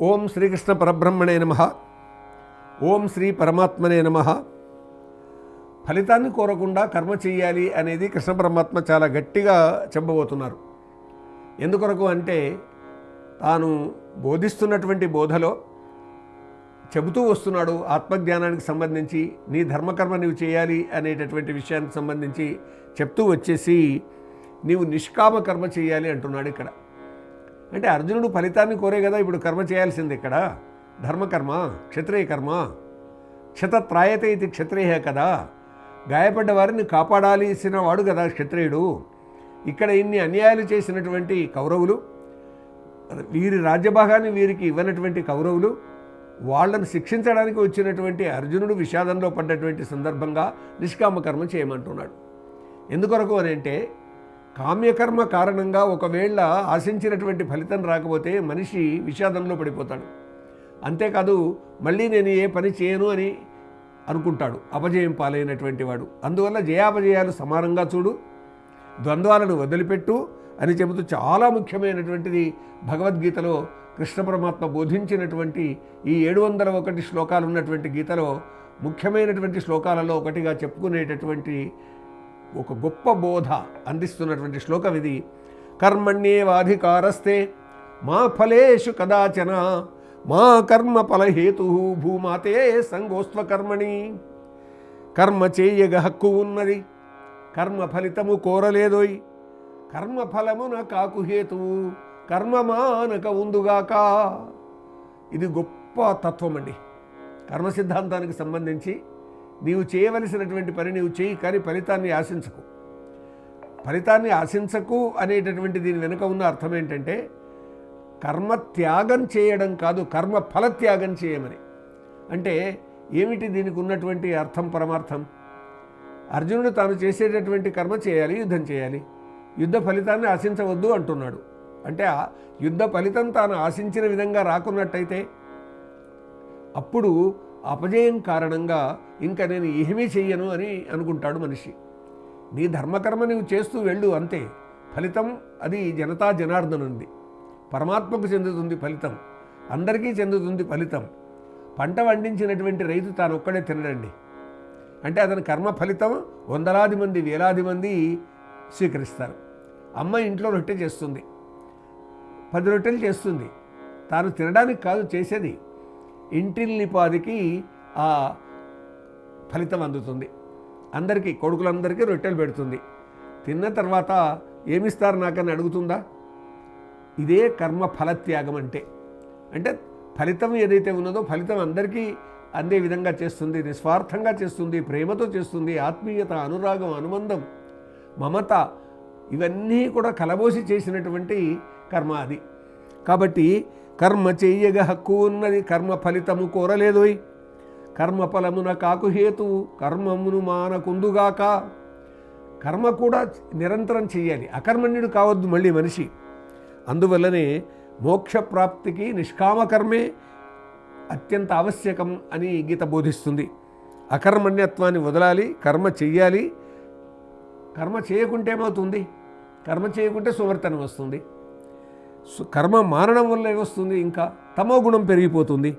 ఓం శ్రీకృష్ణ పరబ్రహ్మణే నమః. ఓం శ్రీ పరమాత్మనే నమః. ఫలితాన్ని కోరకుండా కర్మ చేయాలి అనేది కృష్ణ పరమాత్మ చాలా గట్టిగా చెప్పబోతున్నారు. ఎందుకొరకు అంటే తాను బోధిస్తున్నటువంటి బోధలో చెబుతూ వస్తున్నాడు. ఆత్మజ్ఞానానికి సంబంధించి నీ ధర్మకర్మ నీవు చేయాలి అనేటటువంటి విషయానికి సంబంధించి చెప్తూ వచ్చేసి నీవు నిష్కామ కర్మ చేయాలి అంటున్నాడు. ఇక్కడ అంటే అర్జునుడు ఫలితాన్ని కోరే కదా ఇప్పుడు కర్మ చేయాల్సింది. ఇక్కడ ధర్మకర్మ, క్షత్రియ కర్మ, క్షతత్రాయతే ఇది క్షత్రియ కదా, గాయపడ్డ వారిని కాపాడాల్సిన వాడు కదా క్షత్రియుడు. ఇక్కడ ఇన్ని అన్యాయాలు చేసినటువంటి కౌరవులు, వీరి రాజ్యభాగాన్ని వీరికి ఇవ్వనటువంటి కౌరవులు, వాళ్ళను శిక్షించడానికి వచ్చినటువంటి అర్జునుడు విషాదంలో పడ్డటువంటి సందర్భంగా నిష్కామకర్మ చేయమంటున్నాడు. ఎందుకొరకు అని అంటే కామ్యకర్మ కారణంగా ఒకవేళ ఆశించినటువంటి ఫలితం రాకపోతే మనిషి విషాదంలో పడిపోతాడు. అంతేకాదు మళ్ళీ నేను ఏ పని చేయను అని అనుకుంటాడు, అపజయం పాలైనటువంటి వాడు. అందువల్ల జయాపజయాలు సమానంగా చూడు, ద్వంద్వాలను వదిలిపెట్టు అని చెబుతూ చాలా ముఖ్యమైనటువంటిది భగవద్గీతలో కృష్ణ పరమాత్మ బోధించినటువంటి ఈ 701 శ్లోకాలు ఉన్నటువంటి గీతలో ముఖ్యమైనటువంటి శ్లోకాలలో ఒకటిగా చెప్పుకునేటటువంటి ఒక గొప్ప బోధ అందిస్తున్నటువంటి శ్లోకం ఇది. కర్మణ్యేవాధికారస్తే మా ఫలేషు కదాచన మా కర్మ ఫలహేతు భూమాతే సంగోస్త్వ కర్మణి. కర్మ చేయగ హక్కు ఉన్నది, కర్మ ఫలితము కోరలేదోయ్, కర్మ ఫలమున కాకు హేతువు కర్మ మానక ఉందుగాక. ఇది గొప్ప తత్వం అండి. కర్మ సిద్ధాంతానికి సంబంధించి నీవు చేయవలసినటువంటి పని నీవు చేయి, కానీ ఫలితాన్ని ఆశించకు. ఫలితాన్ని ఆశించకు అనేటటువంటి దీని వెనుక ఉన్న అర్థం ఏంటంటే కర్మ త్యాగం చేయడం కాదు, కర్మ ఫలత్యాగం చేయమని. అంటే ఏమిటి దీనికి ఉన్నటువంటి అర్థం, పరమార్థం? అర్జునుడు తాను చేసేటటువంటి కర్మ చేయాలి, యుద్ధం చేయాలి, యుద్ధ ఫలితాన్ని ఆశించవద్దు అంటున్నాడు. అంటే యుద్ధ ఫలితం తాను ఆశించిన విధంగా రాకున్నట్టయితే అప్పుడు అపజయం కారణంగా ఇంకా నేను ఏమీ చెయ్యను అని అనుకుంటాడు మనిషి. నీ ధర్మకర్మ నీవు చేస్తూ వెళ్ళు అంతే. ఫలితం అది జనతా జనార్దనుంది, పరమాత్మకు చెందుతుంది ఫలితం, అందరికీ చెందుతుంది ఫలితం. పంట పండించినటువంటి రైతు తాను ఒక్కడే తినడండి. అంటే అతని కర్మ ఫలితం వందలాది మంది, వేలాది మంది స్వీకరిస్తారు. అమ్మ ఇంట్లో రొట్టె చేస్తుంది, 10 రొట్టెలు చేస్తుంది, తాను తినడానికి కాదు చేసేది, ఇంటిల్లిపాదికి ఆ ఫలితం అందుతుంది. అందరికీ, కొడుకులందరికీ రొట్టెలు పెడుతుంది. తిన్న తర్వాత ఏమిస్తారు నాకని అడుగుతుందా? ఇదే కర్మ ఫలత్యాగం అంటే. అంటే ఫలితం ఏదైతే ఉన్నదో ఫలితం అందరికీ అందే విధంగా చేస్తుంది, నిస్వార్థంగా చేస్తుంది, ప్రేమతో చేస్తుంది. ఆత్మీయత, అనురాగం, అనుబంధం, మమత ఇవన్నీ కూడా కలబోసి చేసినటువంటి కర్మ అది. కాబట్టి కర్మ చెయ్యగ హక్కు ఉన్నది, కర్మ ఫలితము కోరలేదోయ్, కర్మ ఫలమున కాకు హేతువు కర్మమును మానకుందుగాక. కర్మ కూడా నిరంతరం చెయ్యాలి, అకర్మణ్యుడు కావద్దు మళ్ళీ మనిషి. అందువల్లనే మోక్షప్రాప్తికి నిష్కామకర్మే అత్యంత ఆవశ్యకం అని గీత బోధిస్తుంది. అకర్మణ్యత్వాన్ని వదలాలి, కర్మ చెయ్యాలి. కర్మ చేయకుంటే ఏమవుతుంది? కర్మ చేయకుంటే సువర్తనం వస్తుంది. కర్మ మానడం వల్ల ఏమొస్తుంది? ఇంకా తమో గుణం పెరిగిపోతుంది.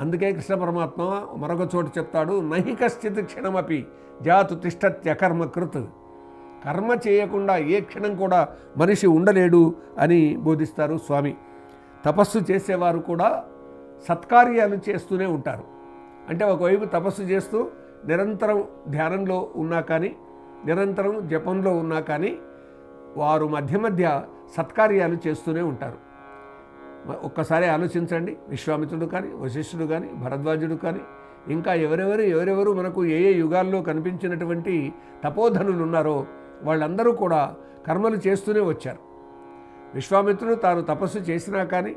అందుకే కృష్ణ పరమాత్మ మరొక చోటు చెప్తాడు, నహి కశ్చిత్ క్షణమపి జాతు తిష్టత్యకర్మకృత్. కర్మ చేయకుండా ఏ క్షణం కూడా మనిషి ఉండలేడు అని బోధిస్తారు స్వామి. తపస్సు చేసేవారు కూడా సత్కార్యాలు చేస్తూనే ఉంటారు. అంటే ఒకవైపు తపస్సు చేస్తూ నిరంతరం ధ్యానంలో ఉన్నా కానీ, నిరంతరం జపంలో ఉన్నా కానీ వారు మధ్య మధ్య సత్కార్యాలు చేస్తూనే ఉంటారు. ఒక్కసారి ఆలోచించండి. విశ్వామిత్రుడు కానీ, వశిష్ఠుడు కానీ, భరద్వాజుడు కానీ, ఇంకా ఎవరెవరు మనకు ఏ ఏ యుగాల్లో కనిపించినటువంటి తపోధనులు ఉన్నారో వాళ్ళందరూ కూడా కర్మలు చేస్తూనే వచ్చారు. విశ్వామిత్రుడు తాను తపస్సు చేసినా కానీ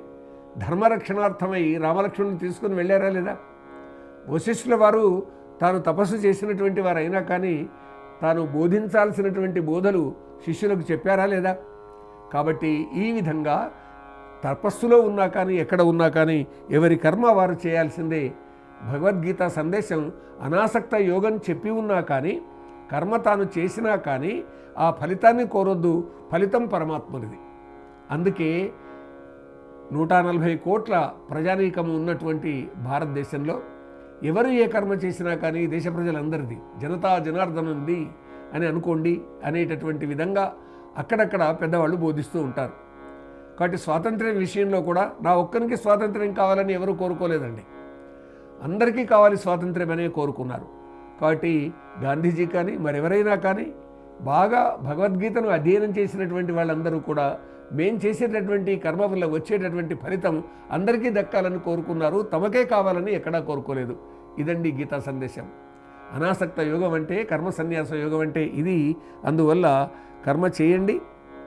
ధర్మరక్షణార్థమై రామలక్ష్మణుని తీసుకుని వెళ్ళారా లేదా? వశిష్ఠుల వారు తాను తపస్సు చేసినటువంటి వారు అయినా కానీ తాను బోధించాల్సినటువంటి బోధలు శిష్యులకు చెప్పారా లేదా? కాబట్టి ఈ విధంగా తపస్సులో ఉన్నా కానీ, ఎక్కడ ఉన్నా కానీ ఎవరి కర్మ వారు చేయాల్సిందే. భగవద్గీత సందేశం అనాసక్త యోగం చెప్పి ఉన్నా కానీ, కర్మ తాను చేసినా కానీ ఆ ఫలితాన్ని కోరొద్దు, ఫలితం పరమాత్మనిది. అందుకే 140 కోట్ల ప్రజానీకము ఉన్నటువంటి భారతదేశంలో ఎవరు ఏ కర్మ చేసినా కానీ దేశ ప్రజలందరిది, జనతా జనార్దనుంది అని అనుకోండి అనేటటువంటి విధంగా అక్కడక్కడ పెద్దవాళ్ళు బోధిస్తూ ఉంటారు. కాబట్టి స్వాతంత్ర్యం విషయంలో కూడా నా ఒక్కరికి స్వాతంత్ర్యం కావాలని ఎవరు కోరుకోలేదండి, అందరికీ కావాలి స్వాతంత్ర్యం అనే కోరుకున్నారు. కాబట్టి గాంధీజీ కానీ మరెవరైనా కానీ బాగా భగవద్గీతను అధ్యయనం చేసినటువంటి వాళ్ళందరూ కూడా మేం చేసేటటువంటి కర్మ వల్ల వచ్చేటటువంటి ఫలితం అందరికీ దక్కాలని కోరుకున్నారు, తమకే కావాలని ఎక్కడా కోరుకోలేదు. ఇదండి గీతా సందేశం. అనాసక్త యోగం అంటే, కర్మ సన్యాస యోగం అంటే ఇది. అందువల్ల కర్మ చేయండి,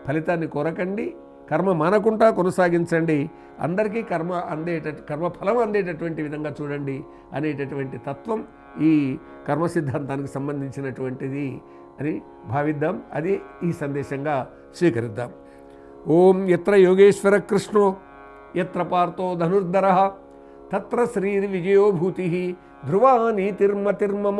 ఫలితాన్ని కోరకండి, కర్మ మానకుండా కొనసాగించండి, అందరికీ కర్మఫలం అందేటటువంటి విధంగా చూడండి అనేటటువంటి తత్వం ఈ కర్మ సిద్ధాంతానికి సంబంధించినటువంటిది అని భావిద్దాం. అది ఈ సందేశంగా స్వీకరిద్దాం. ఓం యత్ర యోగేశ్వర కృష్ణో యత్ర పార్థో ధనుర్ధరః తత్ర శ్రీర్విజయో భూతిః ధ్రువా నీతిర్మతిర్మమ.